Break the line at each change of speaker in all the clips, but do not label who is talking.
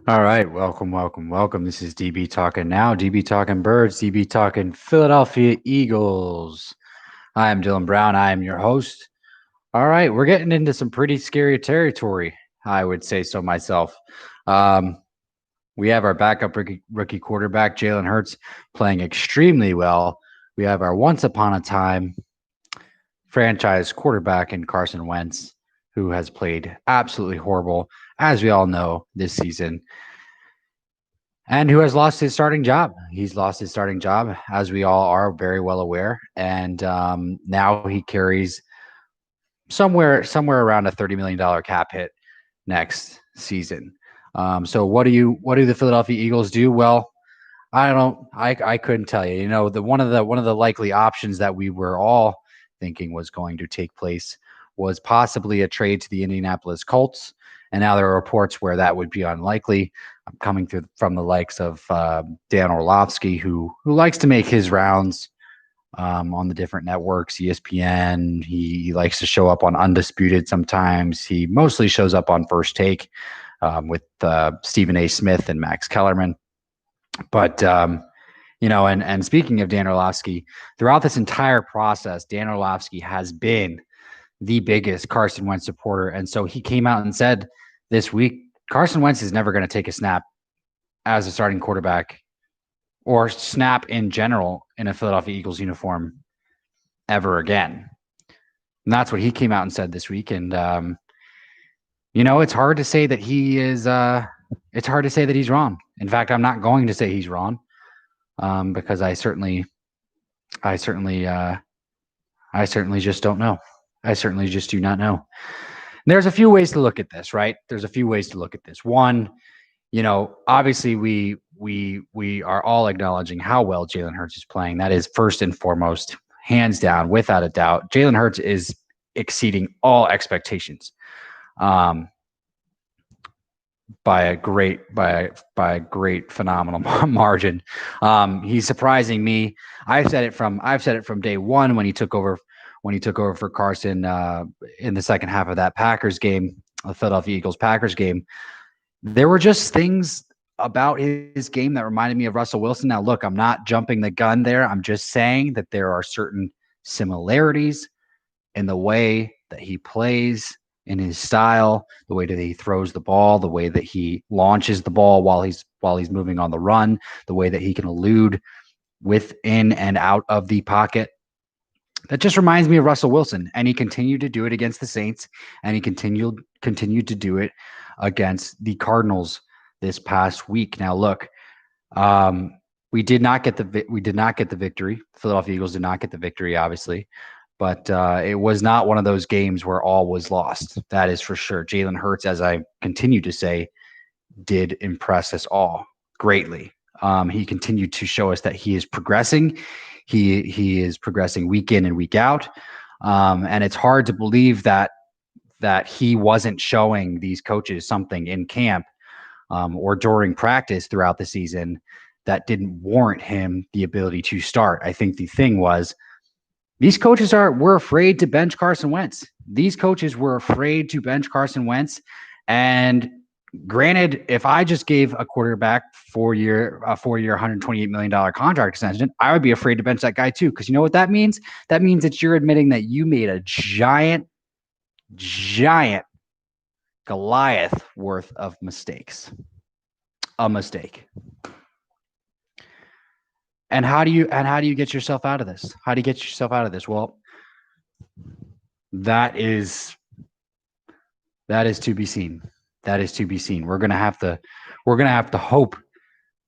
All right, welcome. This is DB talking now. DB talking birds. DB talking Philadelphia Eagles. I am Dylan Brown. I am your host. All right, we're getting into some pretty scary territory. I would say so myself. Um, we have our backup rookie quarterback Jalen Hurts playing extremely well. We have our once upon a time franchise quarterback in Carson Wentz, who has played absolutely horrible, as we all know this season, and who has lost his starting job. He's lost his starting job, as we all are very well aware, and now he carries somewhere around a $30 million cap hit next season. So what do the Philadelphia Eagles do? Well, I don't I couldn't tell you. You know, the one of the likely options that we were all thinking was going to take place was possibly a trade to the Indianapolis Colts. And now there are reports where that would be unlikely. I'm coming through from the likes of Dan Orlovsky, who likes to make his rounds on the different networks, ESPN. He likes to show up on Undisputed sometimes. He mostly shows up on First Take with Stephen A. Smith and Max Kellerman. But and speaking of Dan Orlovsky, throughout this entire process, Dan Orlovsky has been the biggest Carson Wentz supporter, and so he came out and said this week Carson Wentz is never going to take a snap as a starting quarterback or snap in general in a Philadelphia Eagles uniform ever again. And that's what he came out and said this week. And it's hard to say that he is. It's hard to say that he's wrong. In fact, I'm not going to say he's wrong because I certainly just don't know. I certainly just do not know. And there's a few ways to look at this, right? There's a few ways to look at this. One, obviously we are all acknowledging how well Jalen Hurts is playing. That is first and foremost, hands down, without a doubt. Jalen Hurts is exceeding all expectations. By a great phenomenal margin. He's surprising me. I've said it from day one when he took over for Carson in the second half of that Packers game, the Philadelphia Eagles Packers game. There were just things about his game that reminded me of Russell Wilson. Now, look, I'm not jumping the gun there. I'm just saying that there are certain similarities in the way that he plays, in his style, the way that he throws the ball, the way that he launches the ball while he's moving on the run, the way that he can elude within and out of the pocket. That just reminds me of Russell Wilson, and he continued to do it against the Saints, and he continued to do it against the Cardinals this past week. Now, look, we did not get the victory. The Philadelphia Eagles did not get the victory, obviously. But it was not one of those games where all was lost. That is for sure. Jalen Hurts, as I continue to say, did impress us all greatly. He continued to show us that he is progressing. He is progressing week in and week out. And it's hard to believe that he wasn't showing these coaches something in camp or during practice throughout the season that didn't warrant him the ability to start. I think the thing was, these coaches were afraid to bench Carson Wentz. These coaches were afraid to bench Carson Wentz. And granted, if I just gave a quarterback a 4-year, $128 million contract extension, I would be afraid to bench that guy too. Because you know what that means? That means that you're admitting that you made a giant Goliath worth of mistakes. A mistake. And how do you get yourself out of this? How do you get yourself out of this? Well, that is to be seen. That is to be seen. We're gonna have to hope.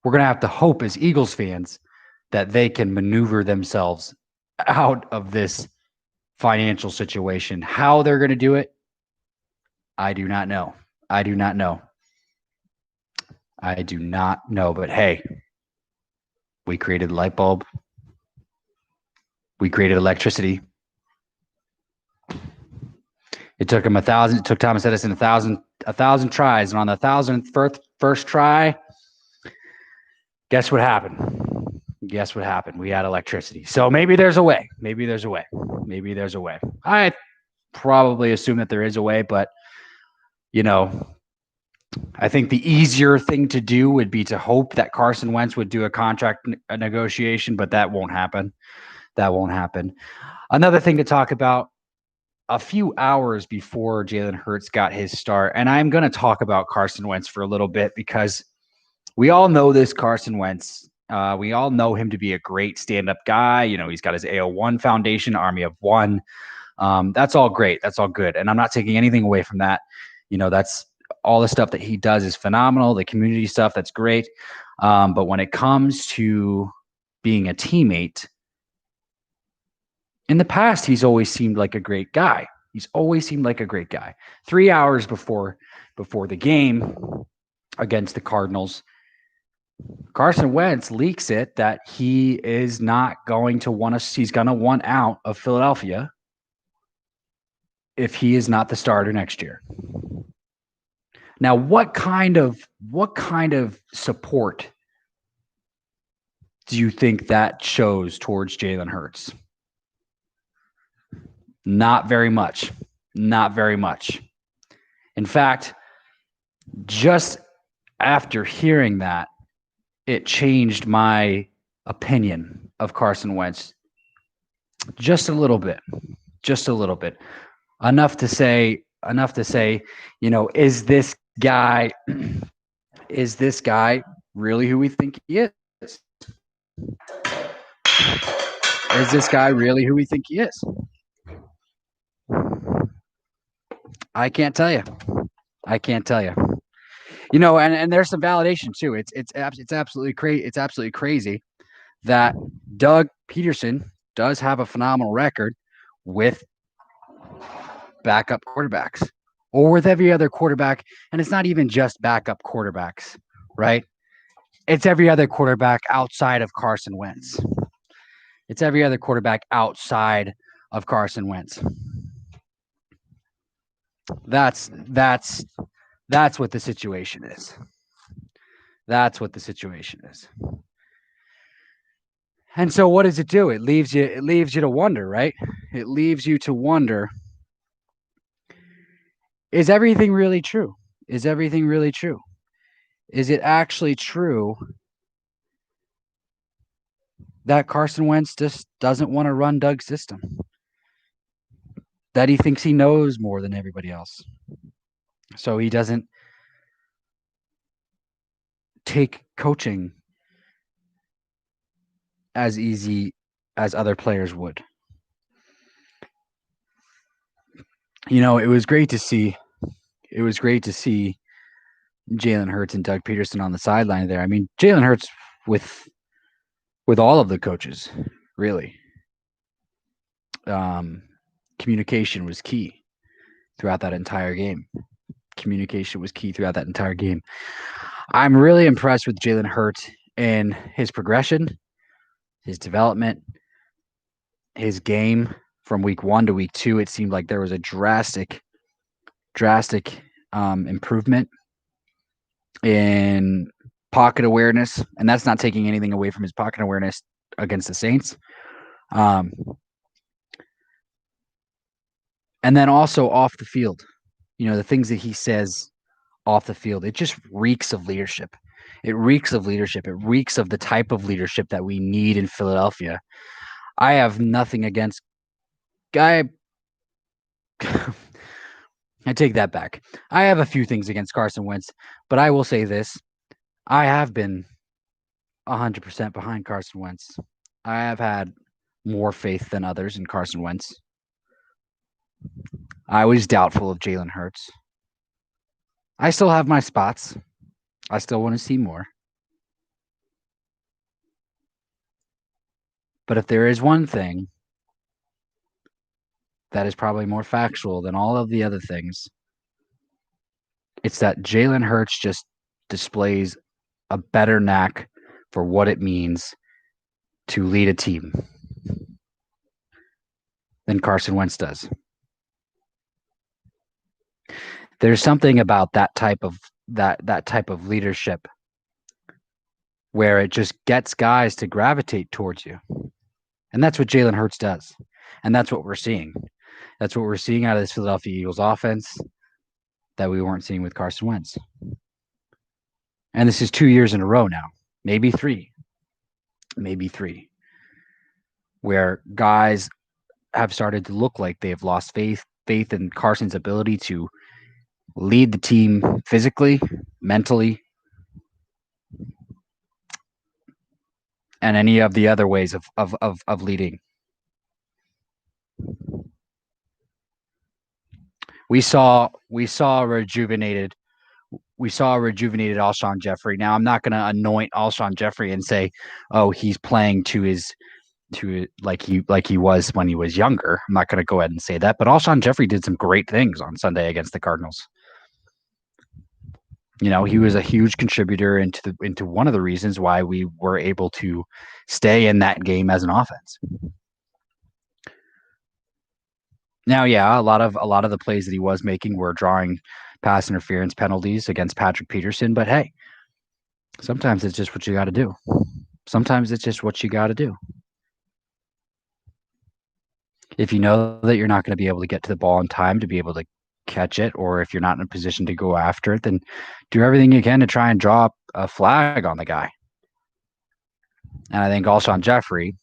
We're gonna have to hope as Eagles fans that they can maneuver themselves out of this financial situation. How they're gonna do it, I do not know. I do not know. But hey, we created a light bulb. We created electricity. It took him It took Thomas Edison 1,000 tries, and on the 1,000th try, guess what happened? We had electricity. So maybe there's a way. I probably assume that there is a way, but I think the easier thing to do would be to hope that Carson Wentz would do a contract negotiation, but that won't happen. That won't happen. Another thing to talk about a few hours before Jalen Hurts got his start, and I'm going to talk about Carson Wentz for a little bit because we all know this Carson Wentz. We all know him to be a great stand-up guy. You know, he's got his AO1 Foundation, Army of One. That's all great. That's all good. And I'm not taking anything away from that. You know, that's all the stuff that he does is phenomenal. The community stuff, that's great. But when it comes to being a teammate, in the past, he's always seemed like a great guy. He's always seemed like a great guy. 3 hours before the game against the Cardinals, Carson Wentz leaks it that he is not going to want us. He's going to want out of Philadelphia if he is not the starter next year. Now, what kind of support do you think that shows towards Jalen Hurts? Not very much. Not very much. In fact, just after hearing that, it changed my opinion of Carson Wentz just a little bit. Just a little bit. Enough to say, you know, is this guy really who we think he is? Is this guy really who we think he is? I can't tell you. I can't tell you. You know, and there's some validation too. It's absolutely crazy. It's absolutely crazy that Doug Peterson does have a phenomenal record with backup quarterbacks or with every other quarterback. And it's not even just backup quarterbacks, right? It's every other quarterback outside of Carson Wentz. It's every other quarterback outside of Carson Wentz. That's what the situation is. That's what the situation is. And so what does it do? It leaves you to wonder, right? It leaves you to wonder, is everything really true? Is everything really true? Is it actually true that Carson Wentz just doesn't want to run Doug's system? That he thinks he knows more than everybody else. So he doesn't take coaching as easy as other players would. You know, it was great to see Jalen Hurts and Doug Peterson on the sideline there. I mean, Jalen Hurts with all of the coaches, really. Communication was key throughout that entire game. I'm really impressed with Jalen Hurts and his progression, his development, his game from week 1 to week 2. It seemed like there was a drastic improvement in pocket awareness, and that's not taking anything away from his pocket awareness against the Saints. And then also off the field, you know, the things that he says off the field, it just reeks of leadership. It reeks of leadership. It reeks of the type of leadership that we need in Philadelphia. I have nothing against I take that back. I have a few things against Carson Wentz, but I will say this. I have been 100% behind Carson Wentz. I have had more faith than others in Carson Wentz. I was doubtful of Jalen Hurts. I still have my spots. I still want to see more. But if there is one thing that is probably more factual than all of the other things, it's that Jalen Hurts just displays a better knack for what it means to lead a team than Carson Wentz does. There's something about that type of leadership where it just gets guys to gravitate towards you. And that's what Jalen Hurts does. And that's what we're seeing. That's what we're seeing out of this Philadelphia Eagles offense. that we weren't seeing with Carson Wentz. And this is 2 years in a row now, maybe three, where guys have started to look like they've lost faith in Carson's ability to lead the team physically, mentally, and any of the other ways of leading. We saw a rejuvenated Alshon Jeffrey. Now I'm not going to anoint Alshon Jeffrey and say, oh, he's playing like he was when he was younger. I'm not going to go ahead and say that, but Alshon Jeffrey did some great things on Sunday against the Cardinals. You know, he was a huge contributor into one of the reasons why we were able to stay in that game as an offense. Now, yeah, a lot of the plays that he was making were drawing pass interference penalties against Patrick Peterson, but hey, sometimes it's just what you got to do. If you know that you're not going to be able to get to the ball in time to be able to catch it, or if you're not in a position to go after it, then do everything you can to try and draw a flag on the guy. And I think Alshon Jeffrey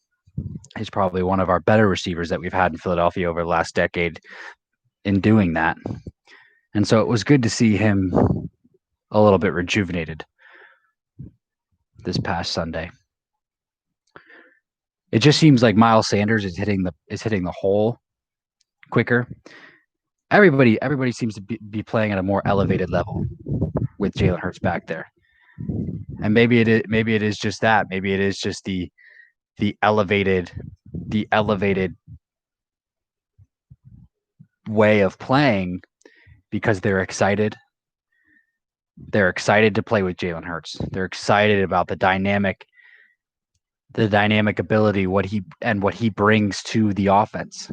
is probably one of our better receivers that we've had in Philadelphia over the last decade in doing that. And so it was good to see him a little bit rejuvenated this past Sunday. It just seems like Miles Sanders is hitting the hole quicker. Everybody seems to be playing at a more elevated level with Jalen Hurts back there. And maybe it is just that. Maybe it is just the elevated way of playing because they're excited. They're excited to play with Jalen Hurts. They're excited about the dynamic ability, what he brings to the offense.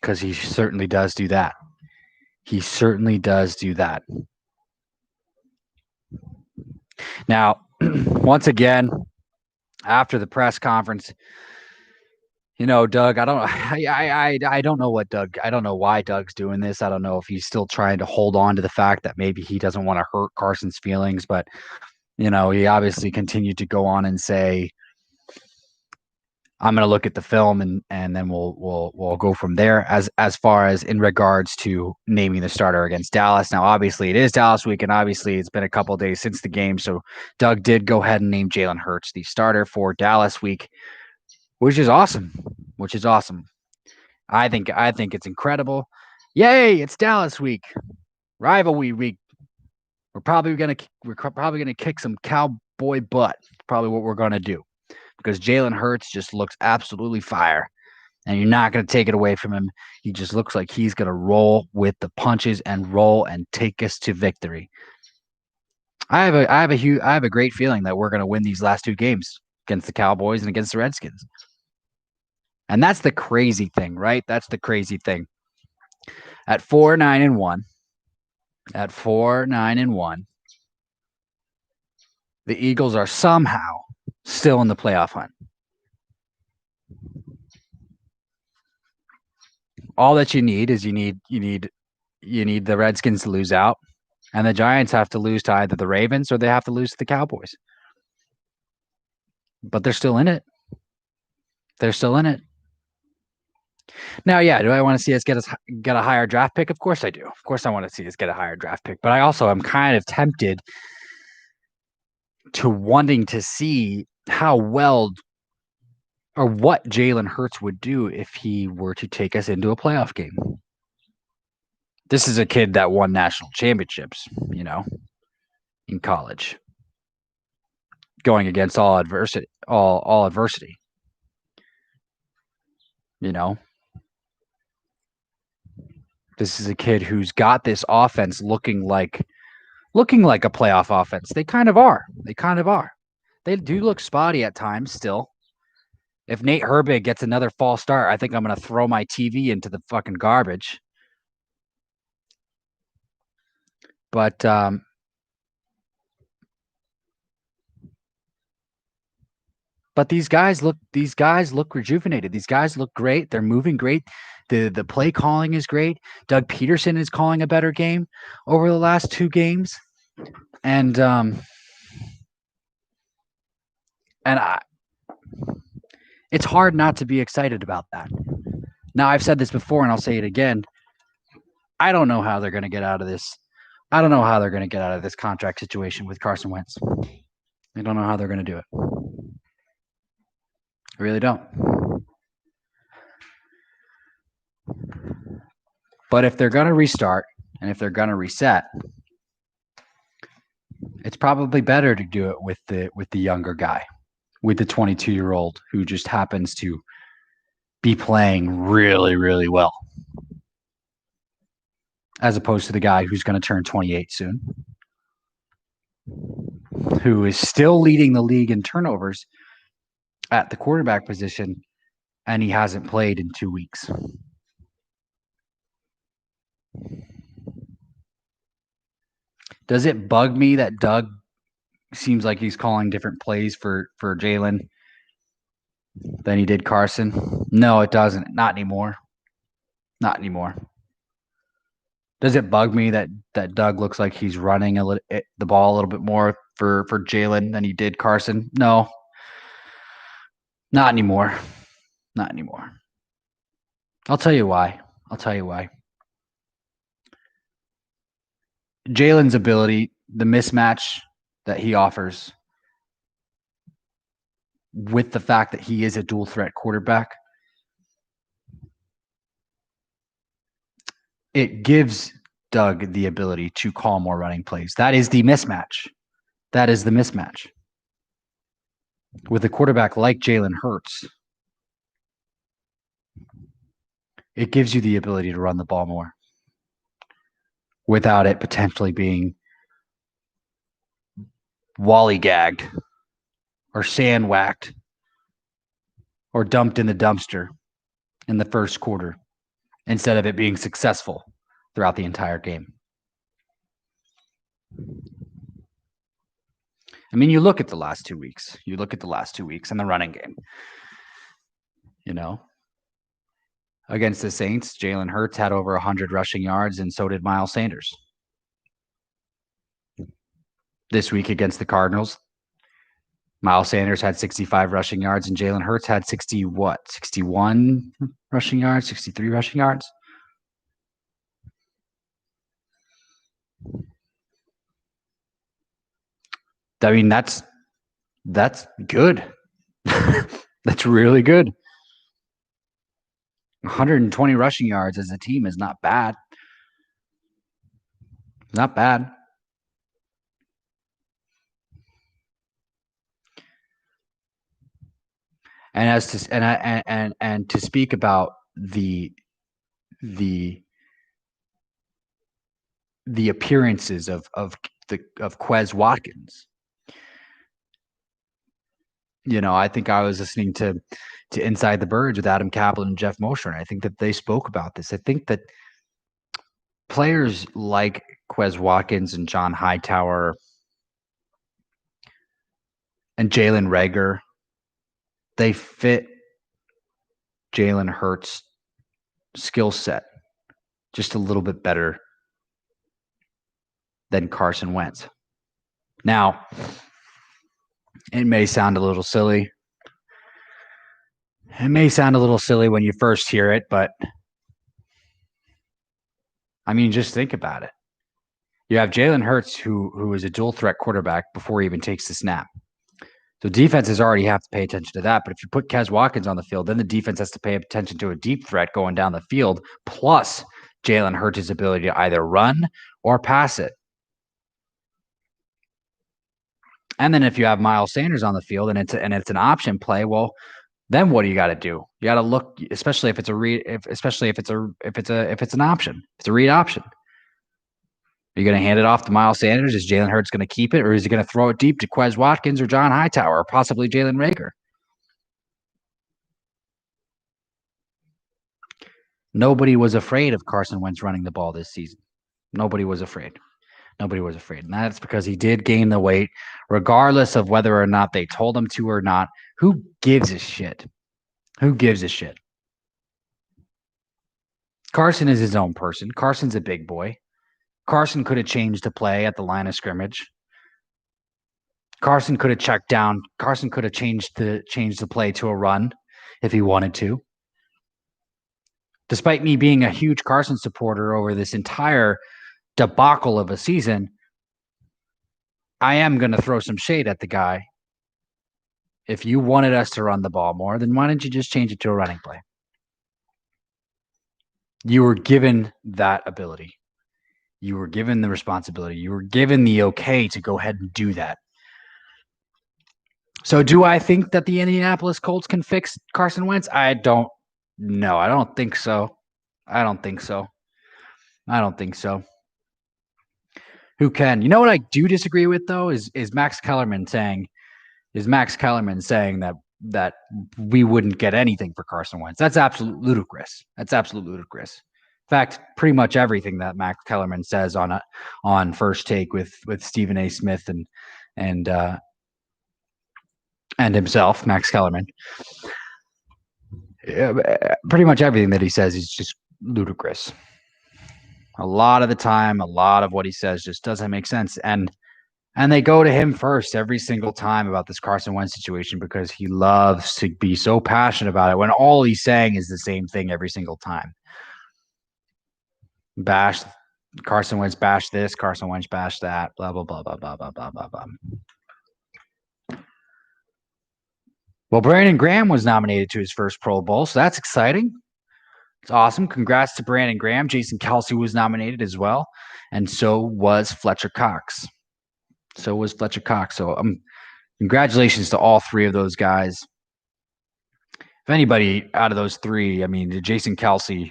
Because he certainly does do that. Now, once again, after the press conference, you know, Doug, I don't know what Doug, I don't know why Doug's doing this. I don't know if he's still trying to hold on to the fact that maybe he doesn't want to hurt Carson's feelings, but you know, he obviously continued to go on and say, I'm going to look at the film and then we'll go from there as far as in regards to naming the starter against Dallas. Now, obviously, it is Dallas week, and obviously, it's been a couple of days since the game. So, Doug did go ahead and name Jalen Hurts the starter for Dallas week, which is awesome. I think it's incredible. Yay! It's Dallas week, rivalry week. We're probably gonna kick some cowboy butt. Probably what we're gonna do. Because Jalen Hurts just looks absolutely fire, and you're not going to take it away from him. He just looks like he's going to roll with the punches and roll and take us to victory. I have a great feeling that we're going to win these last two games against the Cowboys and against the Redskins. And that's the crazy thing, right? That's the crazy thing. At 4-9-1, the Eagles are somehow still in the playoff hunt. All that you need is you need the Redskins to lose out, and the Giants have to lose to either the Ravens or they have to lose to the Cowboys. But they're still in it. Now, yeah, do I want to see us get a higher draft pick? Of course I do. Of course I want to see us get a higher draft pick. But I also am kind of tempted to wanting to see how well or what Jalen Hurts would do if he were to take us into a playoff game. This is a kid that won national championships, you know, in college, going against all adversity. You know, this is a kid who's got this offense looking like a playoff offense. They kind of are. They do look spotty at times still. If Nate Herbig gets another false start, I think I'm going to throw my TV into the fucking garbage. But But these guys look rejuvenated. These guys look great. They're moving great. The play calling is great. Doug Peterson is calling a better game over the last 2 games. And it's hard not to be excited about that. Now, I've said this before and I'll say it again. I don't know how they're going to get out of this. I don't know how they're going to get out of this contract situation with Carson Wentz. I don't know how they're going to do it. I really don't. But if they're going to restart and if they're going to reset, it's probably better to do it with the younger guy, with the 22-year-old who just happens to be playing really, really well, as opposed to the guy who's going to turn 28 soon, who is still leading the league in turnovers at the quarterback position, and he hasn't played in 2 weeks. Does it bug me that Doug seems like he's calling different plays for Jalen than he did Carson? No, it doesn't. Not anymore. Not anymore. Does it bug me that Doug looks like he's running the ball a little bit more for Jalen than he did Carson? No. Not anymore. Not anymore. I'll tell you why. Jalen's ability, the mismatch that he offers with the fact that he is a dual threat quarterback, it gives Doug the ability to call more running plays. That is the mismatch. With a quarterback like Jalen Hurts, it gives you the ability to run the ball more without it potentially being wallygagged or sand-whacked or dumped in the dumpster in the first quarter instead of it being successful throughout the entire game. I mean, you look at the last 2 weeks. You look at the last 2 weeks in the running game. You know, against the Saints, Jalen Hurts had over 100 rushing yards, and so did Miles Sanders. This week against the Cardinals, Miles Sanders had 65 rushing yards, and Jalen Hurts had 61 rushing yards, 63 rushing yards. I mean, that's good. That's really good. 120 rushing yards as a team is not bad. Not bad. And as to and to speak about the appearances of Quez Watkins. You know, I think I was listening to Inside the Birds with Adam Kaplan and Jeff Mosher, and I think that they spoke about this. I think that players like Quez Watkins and John Hightower and Jalen Reagor, they fit Jalen Hurts' skill set just a little bit better than Carson Wentz. Now, it may sound a little silly. It may sound a little silly when you first hear it, but I mean, just think about it. You have Jalen Hurts, who is a dual threat quarterback before he even takes the snap. So defenses already have to pay attention to that. But if you put Quez Watkins on the field, then the defense has to pay attention to a deep threat going down the field, plus Jalen Hurts' ability to either run or pass it. And then if you have Miles Sanders on the field and it's an option play, well, then what do you got to do? You got to look, especially if it's a read, especially if it's an option, it's a read option. Are you going to hand it off to Miles Sanders? Is Jalen Hurts going to keep it, or is he going to throw it deep to Quez Watkins or John Hightower, or possibly Jalen Reagor? Nobody was afraid of Carson Wentz running the ball this season. Nobody was afraid. Nobody was afraid. And that's because he did gain the weight, regardless of whether or not they told him to or not. Who gives a shit? Who gives a shit? Carson is his own person. Carson's a big boy. Carson could have changed the play at the line of scrimmage. Carson could have checked down. Carson could have changed the play to a run if he wanted to. Despite me being a huge Carson supporter over this entire debacle of a season, I am going to throw some shade at the guy. If you wanted us to run the ball more, then why didn't you just change it to a running play? You were given that ability. You were given the responsibility. You were given the okay to go ahead and do that. So do I think that the Indianapolis Colts can fix Carson Wentz? I don't know. I don't think so. I don't think so. Who can? You know what I do disagree with though is Max Kellerman saying that we wouldn't get anything for Carson Wentz. That's absolutely ludicrous. In fact, pretty much everything that Max Kellerman says on First Take with Stephen A. Smith and himself, Max Kellerman. Pretty much everything that he says is just ludicrous. A lot of the time, a lot of what he says just doesn't make sense. And they go to him first every single time about this Carson Wentz situation because he loves to be so passionate about it when all he's saying is the same thing every single time. Bash Carson Wentz, bash this, Carson Wentz, bash that, blah, blah, blah, blah, blah, blah, blah, blah, blah. Well, Brandon Graham was nominated to his first Pro Bowl, so that's exciting. It's awesome. Congrats to Brandon Graham. Jason Kelce was nominated as well, and so was Fletcher Cox. So congratulations to all three of those guys. If anybody out of those three, I mean, Jason Kelce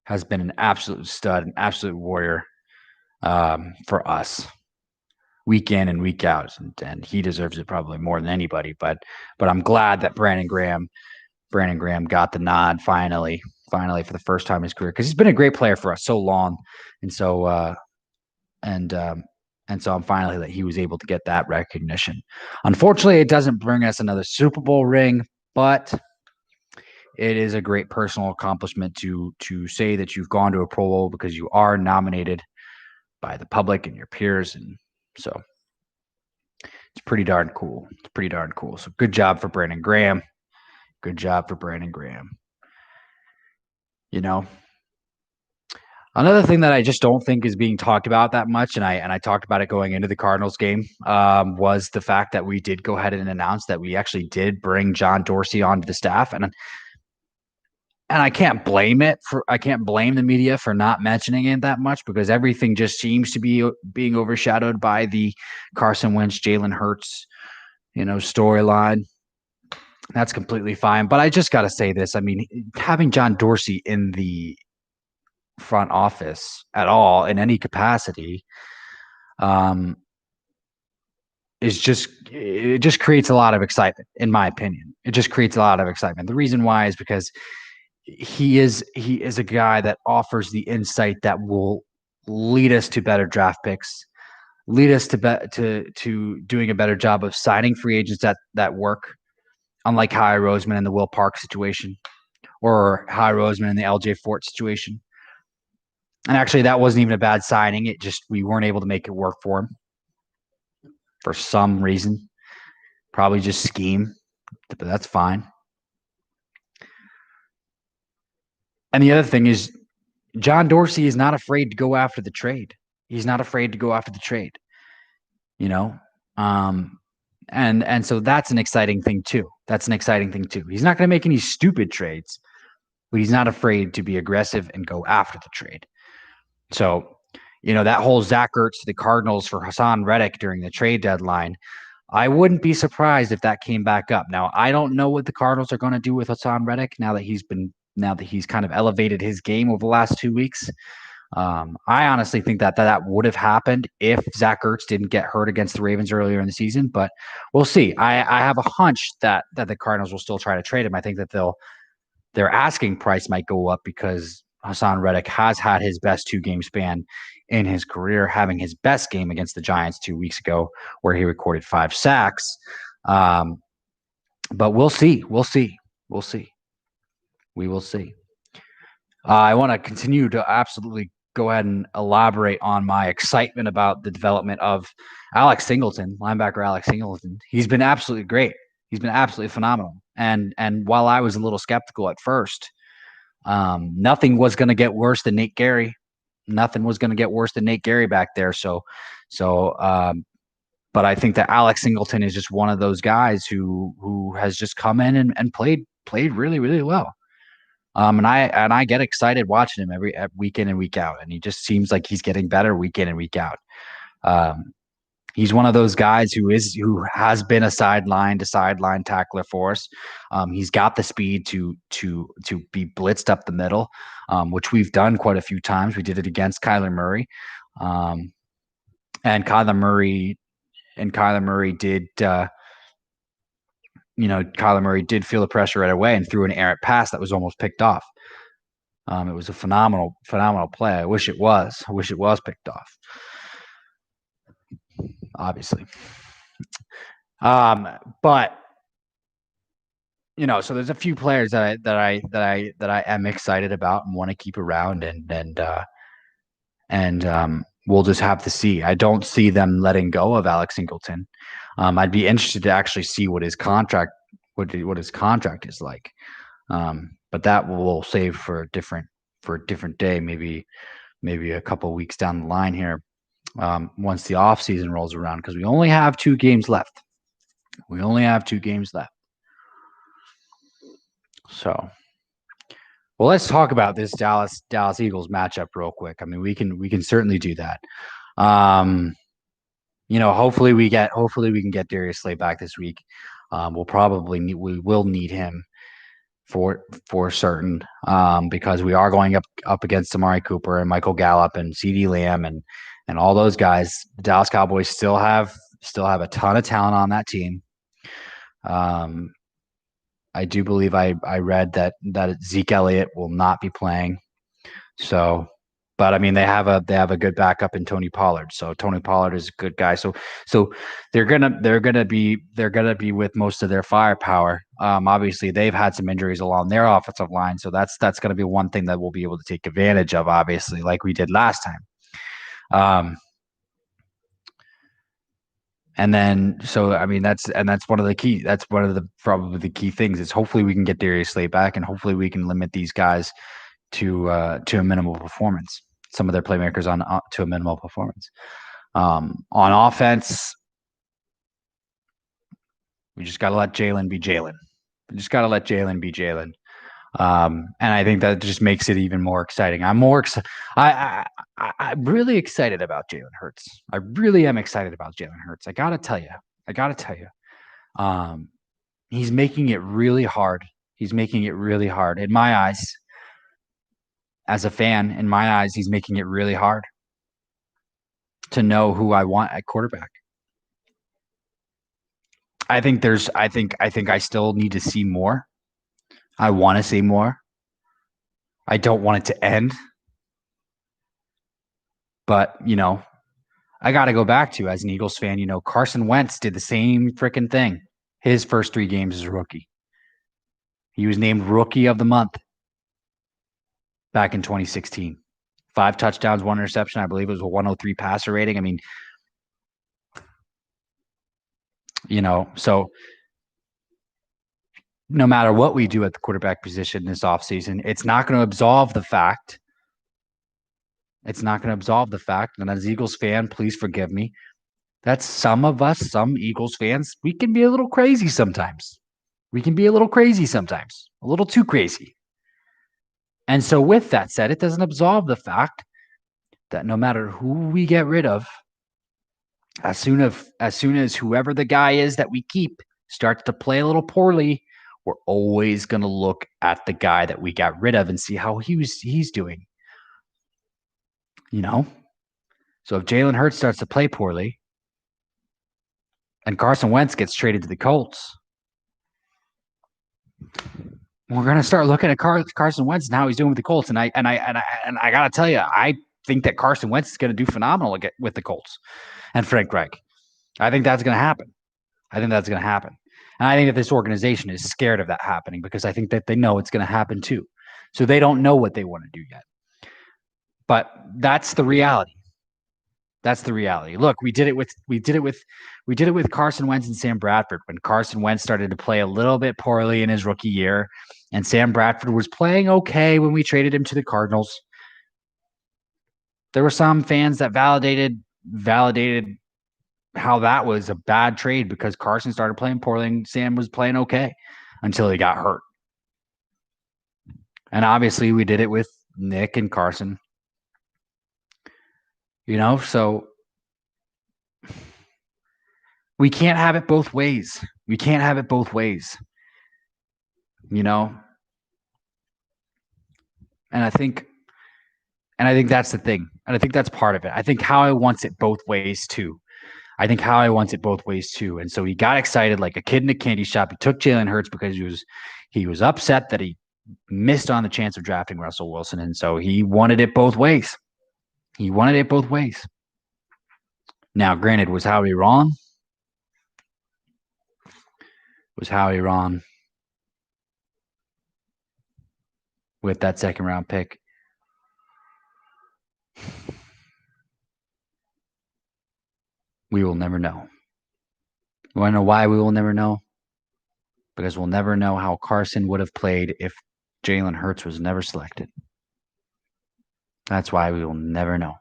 has been an absolute stud, an absolute warrior for us week in and week out, and he deserves it probably more than anybody. But I'm glad that Brandon Graham got the nod finally for the first time in his career because he's been a great player for us so long, and so I'm finally that he was able to get that recognition. Unfortunately, it doesn't bring us another Super Bowl ring, but it is a great personal accomplishment to say that you've gone to a Pro Bowl because you are nominated by the public and your peers, and so it's pretty darn cool. So good job for Brandon Graham. You know, another thing that I just don't think is being talked about that much, and I talked about it going into the Cardinals game, was the fact that we did go ahead and announce that we actually did bring John Dorsey onto the staff, and I can't blame the media for not mentioning it that much because everything just seems to be being overshadowed by the Carson Wentz, Jalen Hurts, storyline. That's completely fine. But I just got to say this. I mean, having John Dorsey in the front office at all in any capacity it just creates a lot of excitement, in my opinion. It just creates a lot of excitement. The reason why is because he is a guy that offers the insight that will lead us to better draft picks, lead us to doing a better job of signing free agents that work, unlike Howie Roseman in the Will Park situation or Howie Roseman in the LJ Fort situation. And actually, that wasn't even a bad signing. It just we weren't able to make it work for him for some reason. Probably just scheme, but that's fine. And the other thing is, John Dorsey is not afraid to go after the trade. He's not afraid to go after the trade. And so that's an exciting thing too. He's not going to make any stupid trades, but he's not afraid to be aggressive and go after the trade. So, that whole Zach Ertz to the Cardinals for Hassan Reddick during the trade deadline, I wouldn't be surprised if that came back up. Now, I don't know what the Cardinals are going to do with Hassan Reddick now that he's kind of elevated his game over the last 2 weeks. I honestly think that would have happened if Zach Ertz didn't get hurt against the Ravens earlier in the season, but we'll see. I have a hunch that the Cardinals will still try to trade him. I think that their asking price might go up because Hassan Reddick has had his best 2-game span in his career, having his best game against the Giants 2 weeks ago, where he recorded 5 sacks. But we'll see. We'll see. We'll see. We will see. I want to continue to absolutely go ahead and elaborate on my excitement about the development of Alex Singleton, linebacker Alex Singleton. He's been absolutely great. He's been absolutely phenomenal. And while I was a little skeptical at first, nothing was going to get worse than Nate Gary. Nothing was going to get worse than Nate Gary back there. But I think that Alex Singleton is just one of those guys who has just come in and played really, really well. And I get excited watching him every week in and week out, and he just seems like he's getting better week in and week out. He's one of those guys who has been a sideline to sideline tackler for us. He's got the speed to be blitzed up the middle, which we've done quite a few times. We did it against Kyler Murray, and Kyler Murray did. Kyler Murray did feel the pressure right away and threw an errant pass that was almost picked off. It was a phenomenal play. I wish it was picked off. Obviously. But so there's a few players that I am excited about and want to keep around, and we'll just have to see. I don't see them letting go of Alex Singleton. I'd be interested to actually see what his contract is like. But that we'll save for a different day, maybe a couple of weeks down the line here, once the off season rolls around, because we only have 2 games left. So, well, let's talk about this Dallas Eagles matchup real quick. I mean, we can certainly do that. Hopefully we can get Darius Slay back this week. We will need him for certain, because we are going up against Amari Cooper and Michael Gallup and CeeDee Lamb and all those guys. The Dallas Cowboys still have a ton of talent on that team. I do believe I read that Zeke Elliott will not be playing. So, but I mean, they have a good backup in Tony Pollard. So Tony Pollard is a good guy. So they're gonna be with most of their firepower. Obviously they've had some injuries along their offensive line, so that's gonna be one thing that we'll be able to take advantage of, obviously, like we did last time. And then, so I mean, that's one of the probably the key things is hopefully we can get Darius Slay back, and hopefully we can limit these guys to a minimal performance. Some of their playmakers to a minimal performance. On offense, we just got to let Jalen be Jalen. And I think that just makes it even more exciting. I'm really excited about Jalen Hurts. I really am excited about Jalen Hurts. I gotta tell you. He's making it really hard. In my eyes. As a fan, in my eyes, he's making it really hard to know who I want at quarterback. I think I still need to see more. I want to see more. I don't want it to end. But, I got to go back to, as an Eagles fan, Carson Wentz did the same freaking thing his first 3 games as a rookie. He was named Rookie of the Month back in 2016. 5 touchdowns, 1 interception. I believe it was a 103 passer rating. I mean, so no matter what we do at the quarterback position this offseason, it's not going to absolve the fact. And as Eagles fan, please forgive me, that some of us, some Eagles fans, we can be a little crazy sometimes. A little too crazy. And so with that said, it doesn't absolve the fact that no matter who we get rid of, as soon as whoever the guy is that we keep starts to play a little poorly, we're always going to look at the guy that we got rid of and see how he's doing. So if Jalen Hurts starts to play poorly and Carson Wentz gets traded to the Colts, we're going to start looking at Carson Wentz and how he's doing with the Colts. And I got to tell you, think that Carson Wentz is going to do phenomenal with the Colts and Frank Reich. I think that's going to happen. And I think that this organization is scared of that happening because I think that they know it's going to happen too. So they don't know what they want to do yet. But that's the reality. Look, we did it with Carson Wentz and Sam Bradford when Carson Wentz started to play a little bit poorly in his rookie year, and Sam Bradford was playing okay when we traded him to the Cardinals. There were some fans that validated how that was a bad trade because Carson started playing poorly and Sam was playing okay until he got hurt. And obviously we did it with Nick and Carson. So we can't have it both ways. And I think that's the thing. And I think that's part of it. I think Howie wants it both ways too. And so he got excited like a kid in a candy shop. He took Jalen Hurts because he was upset that he missed on the chance of drafting Russell Wilson. And so he wanted it both ways. Now, granted, was Howie wrong? With that second round pick? We will never know. You want to know why we will never know? Because we'll never know how Carson would have played if Jalen Hurts was never selected. That's why we will never know.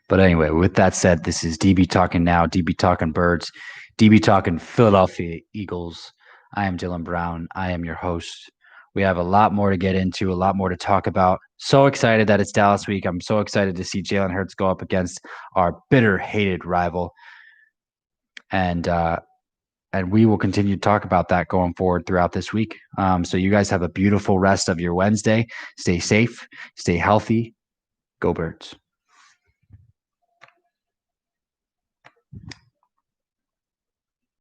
But anyway, with that said, this is DB Talking Now, DB Talking Birds, DB Talking Philadelphia Eagles. I am Dylan Brown. I am your host. We have a lot more to get into, a lot more to talk about. So excited that it's Dallas week. I'm so excited to see Jalen Hurts go up against our bitter, hated rival. And we will continue to talk about that going forward throughout this week. So you guys have a beautiful rest of your Wednesday. Stay safe, stay healthy. Go Birds.